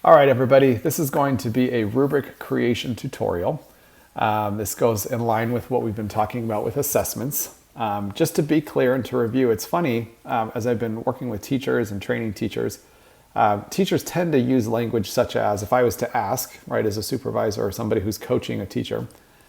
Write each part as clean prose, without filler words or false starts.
All right, everybody, this is going to be a rubric creation tutorial. This goes in line with what we've been talking about with assessments. Just to be clear and to review, it's funny, as I've been working with teachers and training teachers, teachers tend to use language such as, if I was to ask, right, as a supervisor or somebody who's coaching a teacher,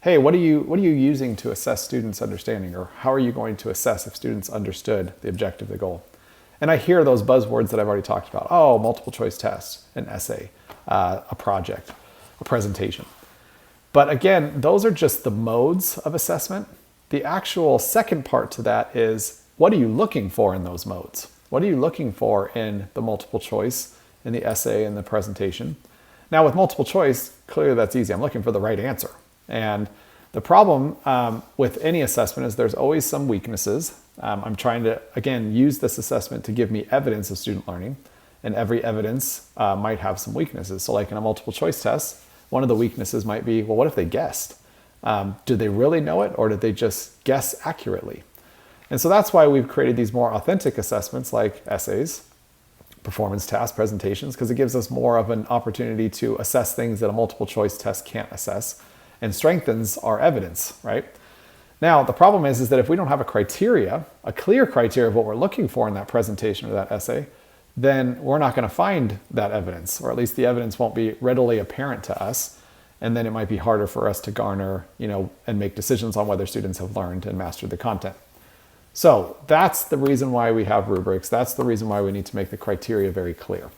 hey, what are you using to assess students' understanding, or how are you going to assess if students understood the objective, the goal? And I hear those buzzwords that I've already talked about. Oh, multiple choice tests, an essay, a project, a presentation. But again, those are just the modes of assessment. The actual second part to that is, what are you looking for in those modes? What are you looking for in the multiple choice, in the essay, and the presentation? Now with multiple choice, clearly that's easy. I'm looking for the right answer. And the problem with any assessment is there's always some weaknesses. I'm trying to, again, use this assessment to give me evidence of student learning, and every evidence might have some weaknesses. So like in a multiple choice test, one of the weaknesses might be, well, what if they guessed? Do they really know it, or did they just guess accurately? And so that's why we've created these more authentic assessments like essays, performance tasks, presentations, because it gives us more of an opportunity to assess things that a multiple choice test can't assess, and strengthens our evidence, right? Now, the problem is that if we don't have a clear criteria of what we're looking for in that presentation or that essay, then we're not going to find that evidence, or at least the evidence won't be readily apparent to us. And then it might be harder for us to garner, and make decisions on whether students have learned and mastered the content. So that's the reason why we have rubrics. That's the reason why we need to make the criteria very clear.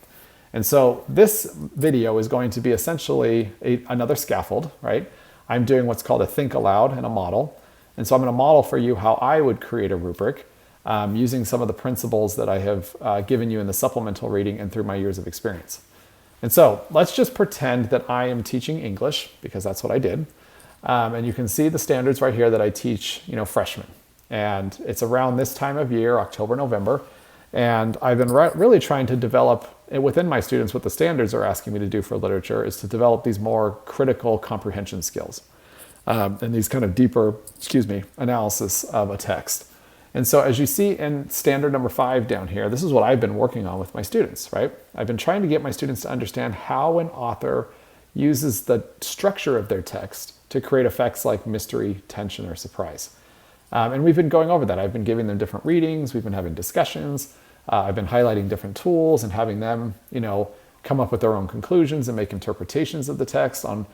And so this video is going to be essentially another scaffold, right? I'm doing what's called a think aloud and a model. And so I'm going to model for you how I would create a rubric using some of the principles that I have given you in the supplemental reading and through my years of experience. And so let's just pretend that I am teaching English, because that's what I did. And you can see the standards right here that I teach, freshmen. And it's around this time of year, October, November. And I've been really trying to develop within my students what the standards are asking me to do for literature is to develop these more critical comprehension skills. And these kind of deeper, analysis of a text. And so as you see in standard number 5 down here, this is what I've been working on with my students, right? I've been trying to get my students to understand how an author uses the structure of their text to create effects like mystery, tension, or surprise. And we've been going over that. I've been giving them different readings. We've been having discussions. I've been highlighting different tools and having them, come up with their own conclusions and make interpretations of the text on,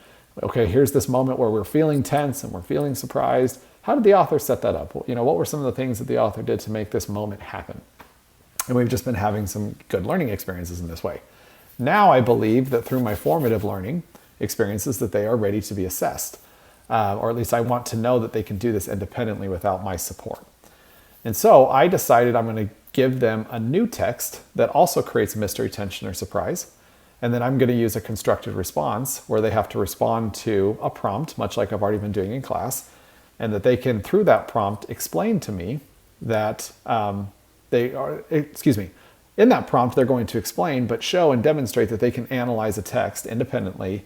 okay, here's this moment where we're feeling tense and we're feeling surprised. How did the author set that up? What were some of the things that the author did to make this moment happen? And we've just been having some good learning experiences in this way. Now I believe that through my formative learning experiences that they are ready to be assessed. Or at least I want to know that they can do this independently without my support. And so I decided I'm going to give them a new text that also creates mystery, tension, or surprise. And then I'm going to use a constructed response where they have to respond to a prompt, much like I've already been doing in class, and that they can, through that prompt, explain to me that in that prompt, they're going to explain, but show and demonstrate that they can analyze a text independently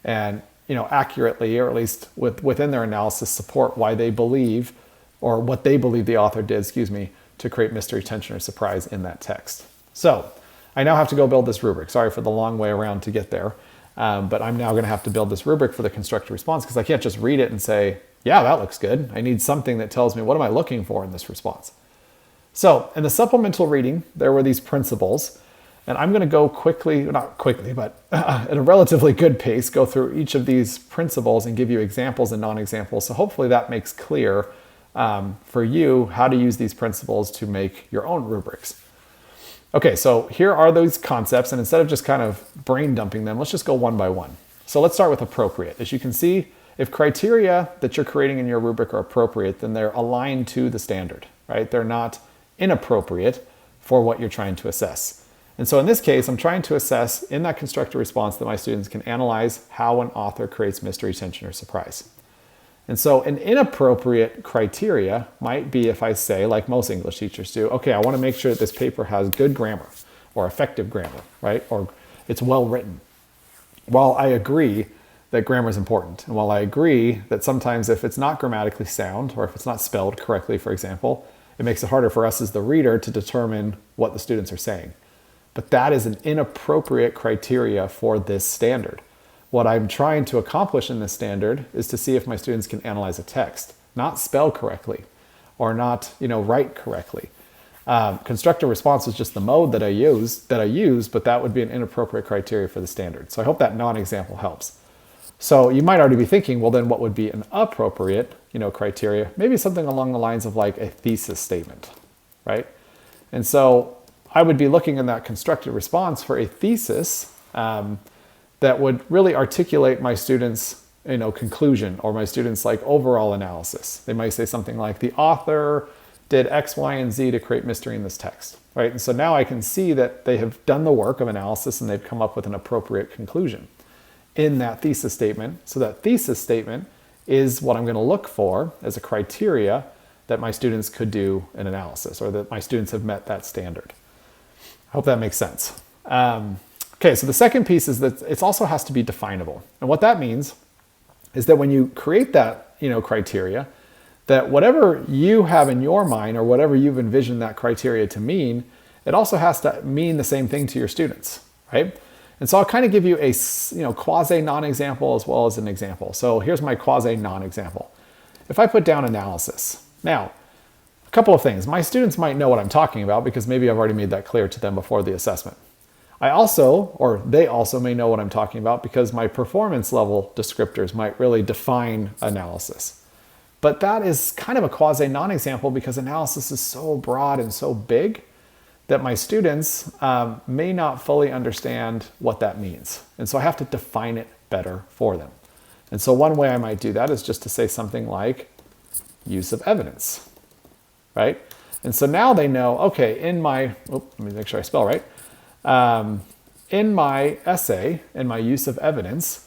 and, accurately, or at least within their analysis, support why they believe, or what they believe the author did, to create mystery, tension, or surprise in that text. So I now have to go build this rubric. Sorry for the long way around to get there. But I'm now going to have to build this rubric for the constructed response, because I can't just read it and say, yeah, that looks good. I need something that tells me, what am I looking for in this response? So in the supplemental reading, there were these principles. And I'm going to go not quickly, but at a relatively good pace, go through each of these principles and give you examples and non-examples. So hopefully that makes clear for you how to use these principles to make your own rubrics. Okay, so here are those concepts, and instead of just kind of brain dumping them, let's just go one by one. So let's start with appropriate. As you can see, if criteria that you're creating in your rubric are appropriate, then they're aligned to the standard, right? They're not inappropriate for what you're trying to assess. And so in this case, I'm trying to assess in that constructed response that my students can analyze how an author creates mystery, tension, or surprise. And so an inappropriate criteria might be if I say, like most English teachers do, okay, I want to make sure that this paper has good grammar or effective grammar, right? Or it's well written. While I agree that grammar is important, and while I agree that sometimes if it's not grammatically sound, or if it's not spelled correctly, for example, it makes it harder for us as the reader to determine what the students are saying. but that is an inappropriate criteria for this standard. What I'm trying to accomplish in this standard is to see if my students can analyze a text, not spell correctly or not, write correctly. Constructive response is just the mode that I use, but that would be an inappropriate criteria for the standard. So I hope that non-example helps. So you might already be thinking, well, then what would be an appropriate, criteria? Maybe something along the lines of like a thesis statement, right? And so I would be looking in that constructive response for a thesis that would really articulate my students' conclusion or my students' like overall analysis. They might say something like, the author did X, Y, and Z to create mystery in this text, right? And so now I can see that they have done the work of analysis and they've come up with an appropriate conclusion in that thesis statement. So that thesis statement is what I'm going to look for as a criteria that my students could do an analysis or that my students have met that standard. I hope that makes sense. Okay, so the second piece is that it also has to be definable. And what that means is that when you create that, criteria, that whatever you have in your mind or whatever you've envisioned that criteria to mean, it also has to mean the same thing to your students, right? And so I'll kind of give you a quasi non-example as well as an example. So here's my quasi non-example. If I put down analysis, now, a couple of things. My students might know what I'm talking about because maybe I've already made that clear to them before the assessment. They also may know what I'm talking about because my performance level descriptors might really define analysis. But that is kind of a quasi non-example because analysis is so broad and so big that my students may not fully understand what that means. And so I have to define it better for them. And so one way I might do that is just to say something like use of evidence, right? And so now they know, okay, let me make sure I spell right. In my essay, in my use of evidence,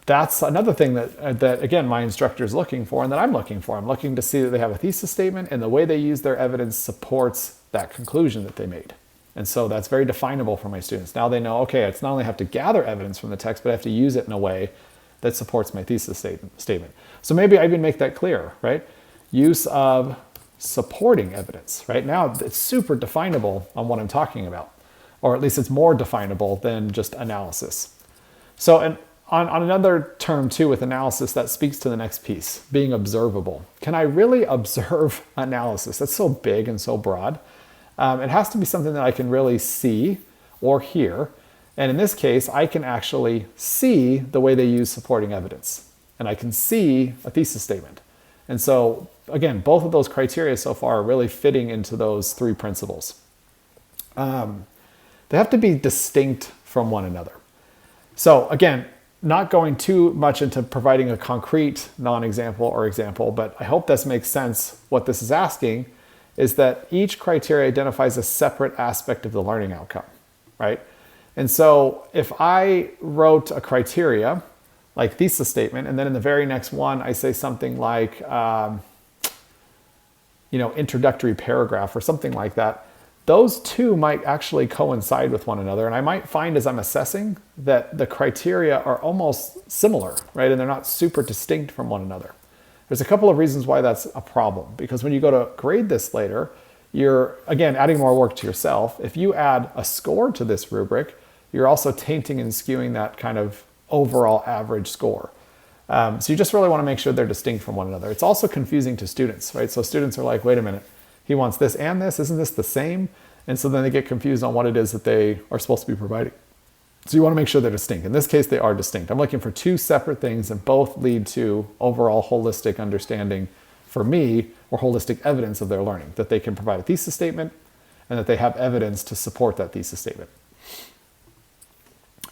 that's another thing that again, my instructor is looking for and that I'm looking for. I'm looking to see that they have a thesis statement and the way they use their evidence supports that conclusion that they made. And so that's very definable for my students. Now they know, okay, it's not only have to gather evidence from the text, but I have to use it in a way that supports my thesis statement. So maybe I even make that clear, right? Use of supporting evidence, right? Now it's super definable on what I'm talking about, or at least it's more definable than just analysis. So, and on another term too with analysis that speaks to the next piece, being observable. Can I really observe analysis? That's so big and so broad. It has to be something that I can really see or hear. And in this case, I can actually see the way they use supporting evidence. And I can see a thesis statement. And so, again, both of those criteria so far are really fitting into those three principles. They have to be distinct from one another. So again, not going too much into providing a concrete non-example or example, but I hope this makes sense. What this is asking is that each criteria identifies a separate aspect of the learning outcome, right? And so if I wrote a criteria like thesis statement, and then in the very next one, I say something like, introductory paragraph or something like that, those two might actually coincide with one another. And I might find as I'm assessing that the criteria are almost similar, right? And they're not super distinct from one another. There's a couple of reasons why that's a problem, because when you go to grade this later, you're, again, adding more work to yourself. If you add a score to this rubric, you're also tainting and skewing that kind of overall average score. So you just really want to make sure they're distinct from one another. It's also confusing to students, right? So students are like, wait a minute, he wants this and this, isn't this the same? And so then they get confused on what it is that they are supposed to be providing. So you want to make sure they're distinct. In this case, they are distinct. I'm looking for two separate things and both lead to overall holistic understanding for me, or holistic evidence of their learning, that they can provide a thesis statement and that they have evidence to support that thesis statement.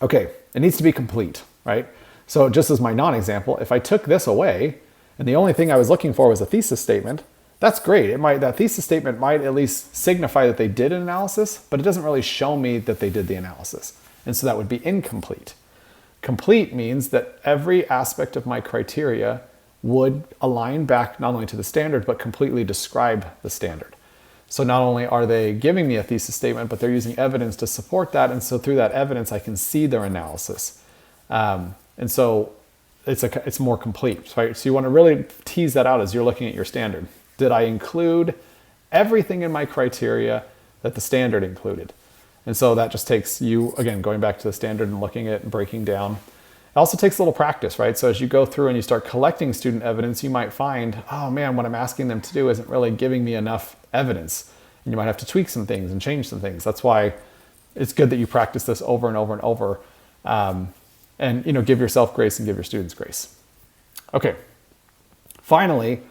Okay, it needs to be complete, right? So just as my non-example, if I took this away and the only thing I was looking for was a thesis statement, that's great. That thesis statement might at least signify that they did an analysis, but it doesn't really show me that they did the analysis. And so that would be incomplete. Complete means that every aspect of my criteria would align back not only to the standard, but completely describe the standard. So not only are they giving me a thesis statement, but they're using evidence to support that. And so through that evidence, I can see their analysis. And so it's more complete, right? So you want to really tease that out as you're looking at your standard. Did I include everything in my criteria that the standard included? And so that just takes you, again, going back to the standard and looking at it and breaking down. It also takes a little practice, right? So as you go through and you start collecting student evidence, you might find, oh man, what I'm asking them to do isn't really giving me enough evidence. And you might have to tweak some things and change some things. That's why it's good that you practice this over and over and over. And give yourself grace and give your students grace. Okay. Finally,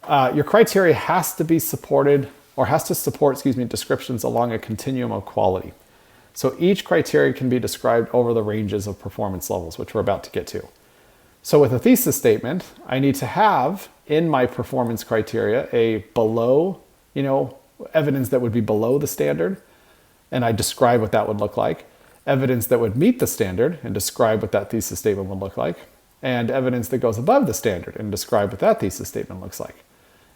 your criteria has to be supported or has to support, descriptions along a continuum of quality. So each criteria can be described over the ranges of performance levels, which we're about to get to. So with a thesis statement, I need to have in my performance criteria a below, evidence that would be below the standard, and I describe what that would look like. Evidence that would meet the standard and describe what that thesis statement would look like. And evidence that goes above the standard and describe what that thesis statement looks like.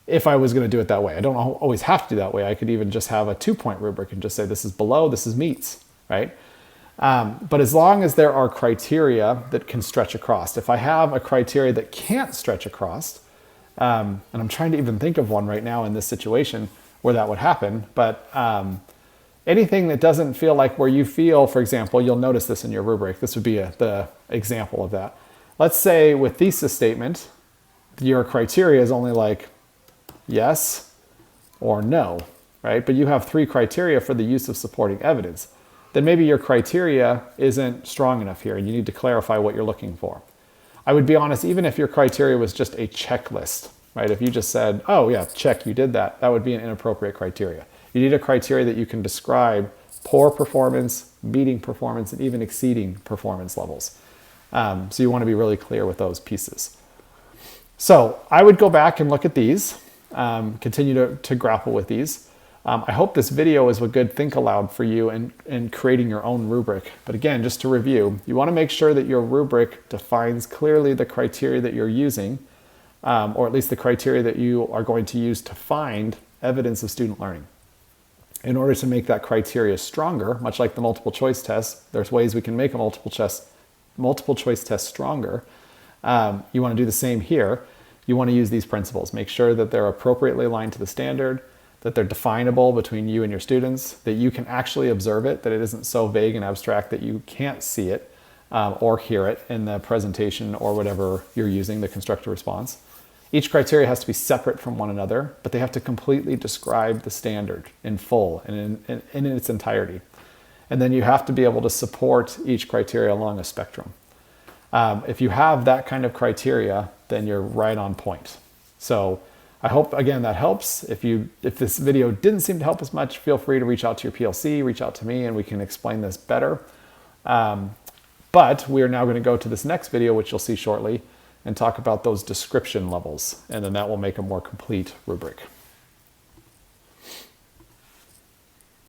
If I was going to do it that way. I don't always have to do that way. I could even just have a 2-point rubric and just say this is below, this is meets, right? But as long as there are criteria that can stretch across. If I have a criteria that can't stretch across, and I'm trying to even think of one right now in this situation where that would happen, but anything that doesn't feel like where you feel, for example, you'll notice this in your rubric. This would be the example of that. Let's say with thesis statement, your criteria is only like yes or no, right? But you have 3 criteria for the use of supporting evidence. Then maybe your criteria isn't strong enough here and you need to clarify what you're looking for. I would be honest, even if your criteria was just a checklist, right? If you just said, oh yeah, check, you did that, that would be an inappropriate criteria. You need a criteria that you can describe poor performance, meeting performance, and even exceeding performance levels. So you want to be really clear with those pieces. So I would go back and look at these, continue to grapple with these. I hope this video is a good think aloud for you in creating your own rubric. But again, just to review, you want to make sure that your rubric defines clearly the criteria that you're using, or at least the criteria that you are going to use to find evidence of student learning. In order to make that criteria stronger, much like the multiple choice test, there's ways we can make a multiple choice test stronger. You want to do the same here. You want to use these principles. Make sure that they're appropriately aligned to the standard, that they're definable between you and your students, that you can actually observe it, that it isn't so vague and abstract that you can't see it or hear it in the presentation or whatever you're using, the constructor response. Each criteria has to be separate from one another, but they have to completely describe the standard in full and in its entirety. And then you have to be able to support each criteria along a spectrum. If you have that kind of criteria, then you're right on point. So I hope, again, that helps. If this video didn't seem to help as much, feel free to reach out to your PLC, reach out to me, and we can explain this better. But we are now going to go to this next video, which you'll see shortly, and talk about those description levels. And then that will make a more complete rubric.